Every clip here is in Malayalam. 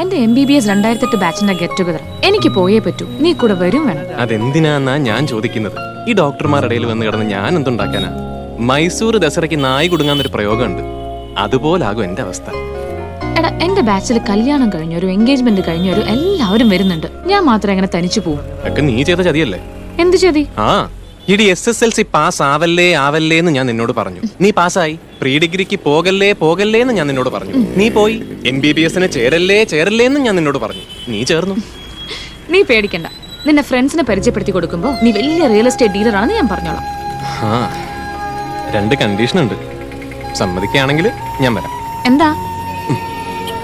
എന്റെ MBBS 2008 ബാച്ചിന്റെ ഗെറ്റ് ടുഗദർ എനിക്ക് പോയേ പറ്റൂ. നീ കൂടെ വരും വേണം. അതെന്തിനാന്നാ ഞാൻ ചോദിക്കുന്നത്. ഈ ഡോക്ടർമാരുടെ ഇടയിൽ വന്ന് കിടന്ന് ഞാൻ എന്തുണ്ടാക്കാനാ? മൈസൂർ ദസറയ്ക്ക് നായി കുടുങ്ങാന്നൊരു പ്രയോഗമുണ്ട്. അതുപോലാകും എന്റെ അവസ്ഥ. എടാ, എന്റെ ബാച്ചിൽ കല്യാണം കഴിഞ്ഞൊരു എൻഗേജ്മെന്റ് കഴിഞ്ഞൊരു എല്ലാവരും വരുന്നുണ്ട്. ഞാൻ മാത്രം എങ്ങനെ തനിച്ചു പോവും? ഒക്കെ നീ ചെയ്ത ചതിയല്ലേ? എന്ത് ചതി? ആ, ഇടി SSLC പാസ് ആവല്ലേ എന്ന് ഞാൻ നിന്നോട് പറഞ്ഞു. നീ പാസ്സായി. പ്രീ ഡിഗ്രിക്ക് പോകല്ലേ എന്ന് ഞാൻ നിന്നോട് പറഞ്ഞു. നീ പോയി. MBBSന് ചേരല്ലേ എന്ന് ഞാൻ നിന്നോട് പറഞ്ഞു. നീ ചേർന്നു. നീ പേടിക്കണ്ട. നിന്റെ ഫ്രണ്ട്സിനെ പരിചയപ്പെടുത്തി കൊടുക്കുമ്പോ നീ വലിയ റിയൽ എസ്റ്റേറ്റ് ഡീലർ ആണെന്ന് ഞാൻ പറഞ്ഞോളാം. ആ, 2 കണ്ടീഷൻ ഉണ്ട്. സമ്മതിക്കുകയാണെങ്കിൽ ഞാൻ വരാം. എന്താ?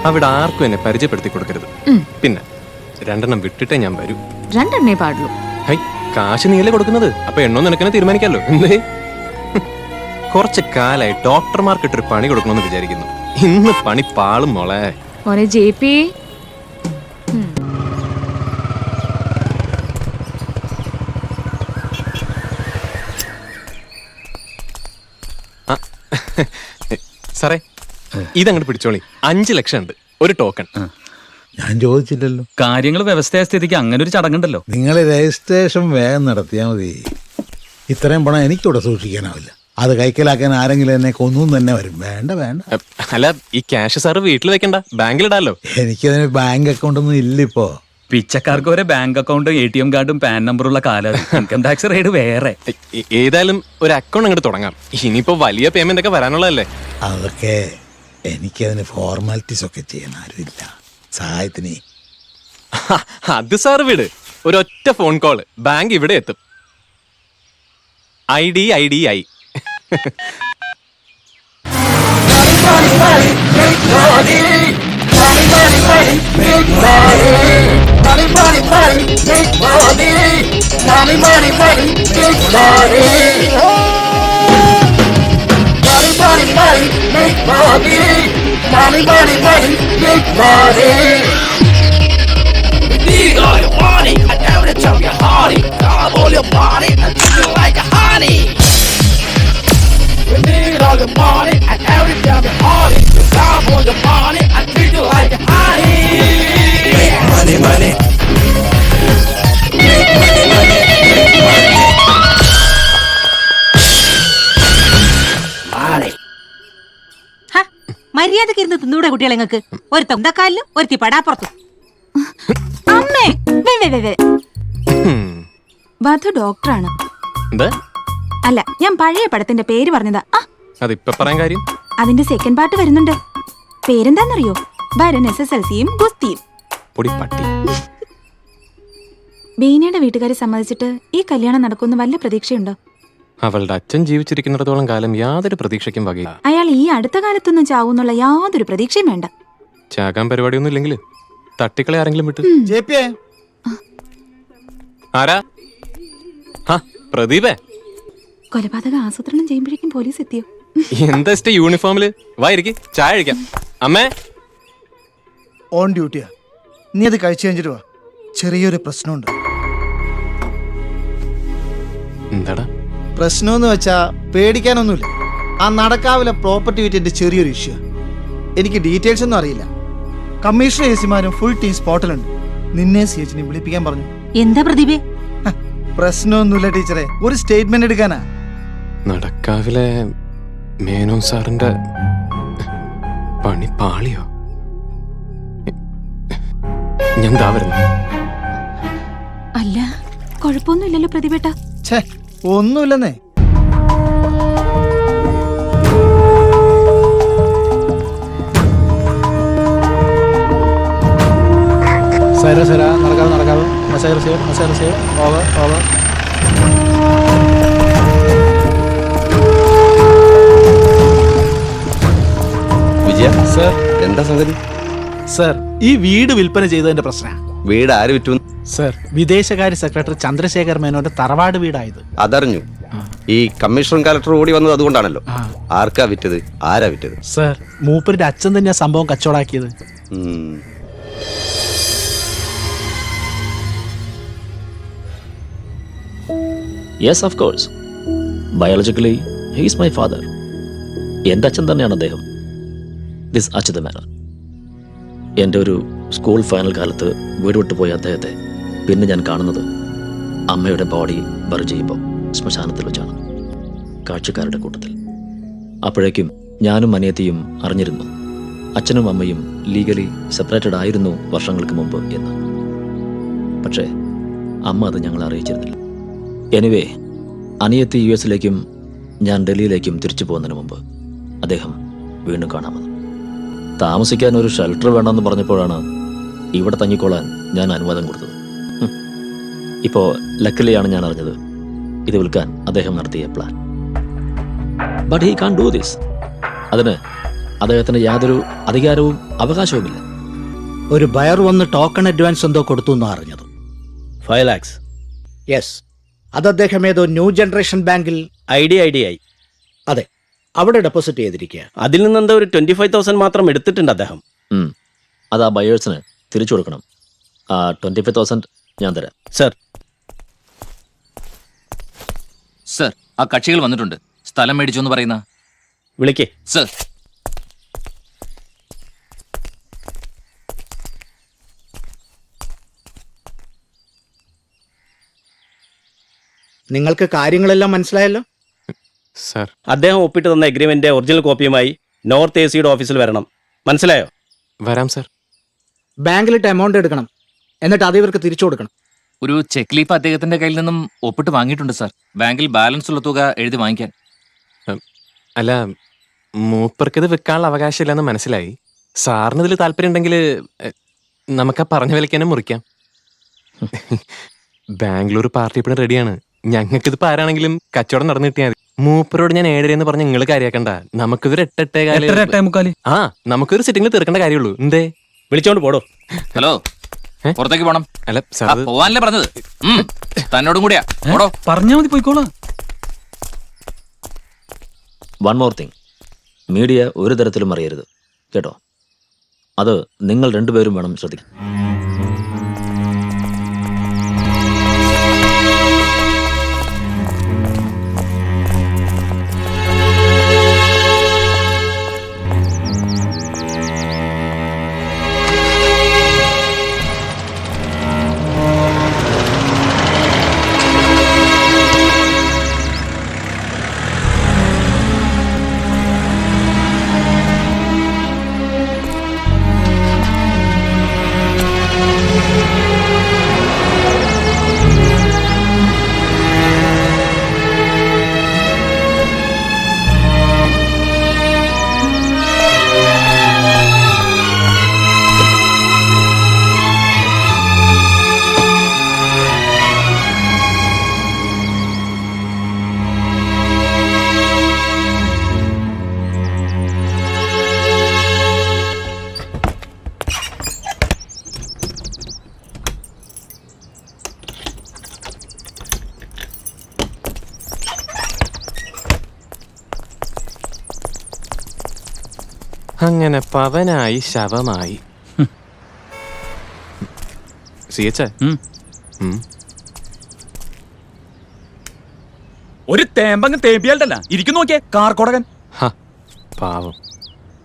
അവിടെ ആർക്കും എന്നെ പരിചയപ്പെടുത്തി കൊടുക്കരുത്. പിന്നെ 2 വിട്ടിട്ടേ ഞാൻ വരൂ. 2 പാടുള്ളൂ. ഹൈ, കാശ് നീയല്ലേ കൊടുക്കുന്നത്, അപ്പൊ എണ്ണോ നിനക്കെന്നെ തീരുമാനിക്കാമല്ലോ. എന്തേ? കുറച്ച് കാലായി ഡോക്ടർമാർക്ക് ഇട്ടൊരു പണി കൊടുക്കണമെന്ന് വിചാരിക്കുന്നു. ഇന്ന് പണി പാളും മോളെ. മോനെ JP, സാറേ, ഇതങ്ങോട്ട് പിടിച്ചോളി. 5 ലക്ഷം ഉണ്ട്, ഒരു ടോക്കൺ. ഞാൻ ചോദിച്ചില്ലല്ലോ. കാര്യങ്ങൾ വ്യവസ്ഥയായ സ്ഥിതിക്ക് അങ്ങനെ ഒരു ചടങ്ങുണ്ടല്ലോ. നിങ്ങൾ രജിസ്ട്രേഷൻ വേഗം നടത്തിയാൽ മതി. ഇത്രയും പണം എനിക്കിവിടെ സൂക്ഷിക്കാനാവില്ല. അത് കൈക്കലാക്കാൻ ആരെങ്കിലും എന്നെ കൊന്നും തന്നെ വരും. വേണ്ട. അല്ല, ഈ ക്യാഷ് സാറ് വീട്ടിൽ വെക്കണ്ട, ബാങ്കിലിടാലോ. എനിക്കതിന് ബാങ്ക് അക്കൗണ്ട് ഒന്നും ഇല്ല ഇപ്പോ. പിച്ചക്കാർക്ക് വരെ ബാങ്ക് അക്കൗണ്ടും ATM കാർഡും പാൻ നമ്പറുള്ള കാലം. ഇൻകം ടാക്സ് റേഡ് വേറെ. ഏതായാലും ഒരു അക്കൗണ്ട് അങ്ങോട്ട് തുടങ്ങാം. ഇനിയിപ്പോ വലിയ പേയ്മെന്റ് ഒക്കെ വരാനുള്ളതല്ലേ. അതൊക്കെ എനിക്കതിന് ഫോർമാലിറ്റീസ് ഒക്കെ ചെയ്യാൻ ആരുമില്ല. സഹായത്തിന് അത് സാറ് വിട്. ഒരൊറ്റ ഫോൺ കോള്, ബാങ്ക് ഇവിടെ എത്തും. IDI. Need all your money, I never tell you honey. Grab all your body and treat you like a honey. We need all your money, I never tell you honey. Grab all your money and treat you like a honey. Make money. Make money. മര്യാദക്ക് ഇരുന്ന് തിന്നൂടെ കുട്ടികളെ? നിങ്ങൾക്ക് ഒരു തൊന്തക്കാലിലും ഒരുത്തി പടാപ്പുറത്തും. അമ്മേ, വധു ഡോക്ടറാണ്. എന്താ? അല്ല, ഞാൻ പഴയ പടത്തിന്റെ പേര് പറഞ്ഞതാ. അതിപ്പോ പറയാൻ കാര്യം? അതിന്റെ സെക്കൻഡ് പാർട്ട് വരുന്നുണ്ട്. പേരെന്താന്നറിയോ? വരൻ SSLCയും ഗുസ്തിയും. പൊടി പട്ടി. ബീനയുടെ വീട്ടുകാരെ സമ്മതിച്ചിട്ട് ഈ കല്യാണം നടക്കുമെന്ന് വല്ല പ്രതീക്ഷയുണ്ടോ? അവളുടെ അച്ഛൻ ജീവിച്ചിരിക്കുന്നിടത്തോളം കാലം യാതൊരു പ്രതീക്ഷയ്ക്കും വകയില്ല. അയാൾ ഈ അടുത്ത കാലത്തൊന്നും ചാവൂന്നുള്ള യാതൊരു പ്രതീക്ഷയും വേണ്ട. ചാകാൻ പരിപാടിയൊന്നും ഇല്ലെങ്കിൽ തട്ടിക്കളെ ആരെങ്കിലും വിട്ടു. ആരാ? പ്രദീപേ. കൊലപാതകം ആസൂത്രണം ചെയ്യുമ്പോഴേക്കും പോലീസ് എത്തിയോ? എന്താ യൂണിഫോമില്? വായിരിക്കും, ചായ കഴിക്കാം. അമ്മേ, ഓൺ ഡ്യൂട്ടിയാ. നീ അത് കഴിച്ചു കഴിഞ്ഞിട്ട് വാ. ചെറിയൊരു പ്രശ്നമുണ്ട്. എന്താടാ പ്രശ്നമെന്ന് വെച്ചാ പേടിക്കാനൊന്നുമില്ല. ആ നടക്കാവിലെ പ്രോപ്പർട്ടി വിറ്റിന്റെ ചെറിയൊരു ഇഷ്യൂ. എനിക്ക് ഡീറ്റെയിൽസ് ഒന്നും അറിയില്ല. കമ്മീഷണർ AC-മാരും ഫുൾ ടീം സ്പോട്ടിലുണ്ട്. നിന്നെ CHനെ വിളിപ്പിക്കാൻ പറഞ്ഞു. എന്താ പ്രദീപേ? പ്രശ്നമൊന്നുമില്ല ടീച്ചറെ, ഒരു സ്റ്റേറ്റ്മെന്റ് എടുക്കാനാ. നടക്കാവിലെ മേനോൻ സാറിന്റെ പണി പാളിയോ? ഞാൻ ദാ വരുന്നു. അല്ല, കുഴപ്പമൊന്നുമില്ലല്ലോ പ്രതിഭേട്ട? ഛേ, ഒന്നുമില്ലെന്നേ. നടക്കാവ്. ഓവർ. വിജയ സർ, എന്താ സംഗതി? സർ, ഈ വീട് വിൽപ്പന ചെയ്തതിന്റെ പ്രശ്നം. വീട് ആര് വിറ്റു? സർ, വിദേശകാര്യ സെക്രട്ടറി ചന്ദ്രശേഖർ മേനോന്റെ തറവാട് വീടായത്. അതറിഞ്ഞു. ഈ കമ്മീഷണർ കലക്ടർ ഓടി വന്നത് അതുകൊണ്ടാണല്ലോ. ആർക്കാ വിറ്റത്? ആരാ വിറ്റത്? സർ, മൂപ്പരുടെ അച്ഛൻ തന്നെയാ സംഭവം കച്ചവടാക്കിയത്. Yes, of course. Biologically, he is my father. എൻ്റെ അച്ഛൻ തന്നെയാണ് അദ്ദേഹം. ദിസ് അച്യുത മേനോൻ. എൻ്റെ ഒരു സ്കൂൾ ഫൈനൽ കാലത്ത് വീട് വിട്ടുപോയ അദ്ദേഹത്തെ പിന്നെ ഞാൻ കാണുന്നത് അമ്മയുടെ ബോഡി ബറി ചെയ്യുമ്പോൾ ശ്മശാനത്തിൽ വെച്ചാണ്, കാഴ്ചക്കാരുടെ കൂട്ടത്തിൽ. അപ്പോഴേക്കും ഞാനും അനിയത്തിയും അറിഞ്ഞിരുന്നു അച്ഛനും അമ്മയും ലീഗലി സെപ്പറേറ്റഡ് ആയിരുന്നു വർഷങ്ങൾക്ക് മുമ്പ് എന്ന്. പക്ഷേ അമ്മ അത് ഞങ്ങളെ അറിയിച്ചിരുന്നില്ല. എനിവേ, അനിയത്തി US-ലേക്കും ഞാൻ ഡൽഹിയിലേക്കും തിരിച്ചു പോകുന്നതിന് മുമ്പ് അദ്ദേഹം വീണ്ടും കാണാമെന്ന്. താമസിക്കാൻ ഒരു ഷെൽട്ടർ വേണമെന്ന് പറഞ്ഞപ്പോഴാണ് ഇവിടെ തങ്ങിക്കോളാൻ ഞാൻ അനുവാദം കൊടുത്തത്. ഇപ്പോൾ ലക്കിലെയാണ് ഞാൻ അറിഞ്ഞത് ഇത് വിൽക്കാൻ അദ്ദേഹം നടത്തിയ plan. But he can do this. അതിന് അദ്ദേഹത്തിന് യാതൊരു അധികാരവും അവകാശവുമില്ല. ഒരു ബയർ വന്ന് ടോക്കൺ അഡ്വാൻസ് എന്തോ കൊടുത്തു എന്നാ അറിഞ്ഞത്. 5 lakhs. യെസ്, അത് അദ്ദേഹം ഏതോ ന്യൂ ജനറേഷൻ ബാങ്കിൽ ഐഡിയ അതെ അവിടെ ഡെപ്പോസിറ്റ് ചെയ്തിരിക്കുക. അതിൽ നിന്ന് എന്താ ഒരു 25,000 മാത്രം എടുത്തിട്ടുണ്ട് അദ്ദേഹം. അത് ആ ബയേഴ്സിന് തിരിച്ചു കൊടുക്കണം. ആ 25,000 ഞാൻ തരാം. സർ, സർ, ആ കക്ഷികൾ വന്നിട്ടുണ്ട്. സ്ഥലം മേടിച്ചു എന്ന് പറയുന്ന. വിളിക്കേ. സർ, നിങ്ങൾക്ക് കാര്യങ്ങളെല്ലാം മനസ്സിലായല്ലോ. സർ, അദ്ദേഹം ഒപ്പിട്ട് തന്ന എഗ്രിമെന്റ് ഒറിജിനൽ കോപ്പിയുമായി നോർത്ത് AC-യുടെ ഓഫീസിൽ വരണം. മനസ്സിലായോ? വരാം സർ. ബാങ്കിലിട്ട് എമൗണ്ട് എടുക്കണം, എന്നിട്ട് അത് ഇവർക്ക് തിരിച്ചു കൊടുക്കണം. ഒരു ചെക്ക് ലീഫ് അദ്ദേഹത്തിന്റെ കയ്യിൽ നിന്നും ഒപ്പിട്ട് വാങ്ങിയിട്ടുണ്ട് സർ. ബാങ്കിൽ ബാലൻസ് ഉള്ള തുക എഴുതി വാങ്ങിക്കാൻ. അല്ല, മൂപ്പർക്ക് ഇത് വിൽക്കാനുള്ള അവകാശമില്ലെന്ന് മനസ്സിലായി. സാറിന് ഇതിൽ താല്പര്യം ഉണ്ടെങ്കിൽ നമുക്ക് ആ പറഞ്ഞ വിലയ്ക്ക് തന്നെ മുറിക്കാം. ബാംഗ്ലൂർ പാർട്ടി ഇപ്പോഴും റെഡിയാണ്. ഞങ്ങൾക്കിതിപ്പോൾ ആരാണെങ്കിലും കച്ചവടം നടന്നു കിട്ടിയാൽ മതി. മൂപ്പരോട് ഞാൻ 7 എന്ന് പറഞ്ഞ് നിങ്ങൾ കാര്യാക്കണ്ട. നമുക്കിതൊരു 8:15. ആ, നമുക്കൊരു സിറ്റിംഗിൽ തീർക്കേണ്ട കാര്യമുള്ളൂ. എന്തേ വിളിച്ചോണ്ട് പോടോ. ഹലോ, പുറത്തേക്ക് പോണം. അല്ല സാർ, പോവാനല്ലേ പറഞ്ഞത്? തന്നോടും കൂടിയാ പറഞ്ഞാൽ മതി, പോയിക്കോളാം. വൺ മോർ തിങ്, മീഡിയ ഒരു തരത്തിലും അറിയരുത് കേട്ടോ. അത് നിങ്ങൾ രണ്ടുപേരും വേണം ശ്രദ്ധിക്കാൻ. അങ്ങനെ പവനായി ശവമായി. ഒരു തേമ്പങ്ങ് തേമ്പിയാലല്ല ഇരിക്കും. നോക്കിയേ, കാർക്കോടകൻ. പാവം.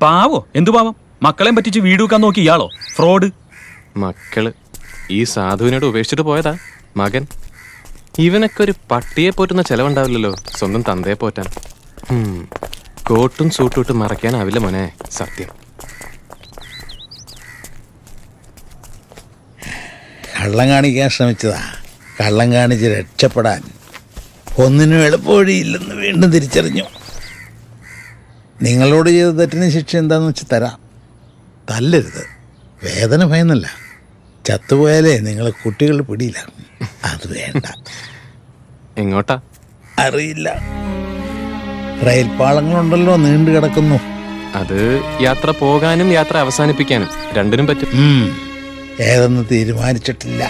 പാവോ? എന്തു പാവം? മക്കളെയും പറ്റിച്ച് വീട് വെക്കാൻ നോക്കി ഇയാളോ ഫ്രോഡ്. മക്കള് ഈ സാധുവിനോട് ഉപേക്ഷിച്ചിട്ട് പോയതാ മകൻ. ഇവനൊക്കെ ഒരു പട്ടിയെ പോറ്റുന്ന ചെലവുണ്ടാവില്ലല്ലോ സ്വന്തം തന്തയെ പോറ്റാൻ. കോട്ടും സൂട്ടും ഇട്ട് മറയ്ക്കാനാവില്ല മോനെ, സത്യം. കള്ളം കാണിക്കാൻ ശ്രമിച്ചതാ. കള്ളം കാണിച്ച് രക്ഷപ്പെടാൻ ഒന്നിനും എളുപ്പവഴിയില്ലെന്ന് വീണ്ടും തിരിച്ചറിഞ്ഞു. നിങ്ങളോട് ചെയ്ത തെറ്റിന് ശിക്ഷ എന്താണെന്ന് വെച്ച് തരാം. തല്ലരുത്, വേദന ഭയന്നല്ല. ചത്തുപോയാലേ നിങ്ങൾ കുട്ടികൾ പിടിയില്ല. അത് വേണ്ട. എങ്ങോട്ടാ അറിയില്ല. റെയിൽ പാളങ്ങളുണ്ടല്ലോ നീണ്ടു കിടക്കുന്നു. അത് യാത്ര പോകാനും യാത്ര അവസാനിപ്പിക്കാനും രണ്ടിനും പറ്റും. ഏതെന്ന് തീരുമാനിച്ചിട്ടില്ല.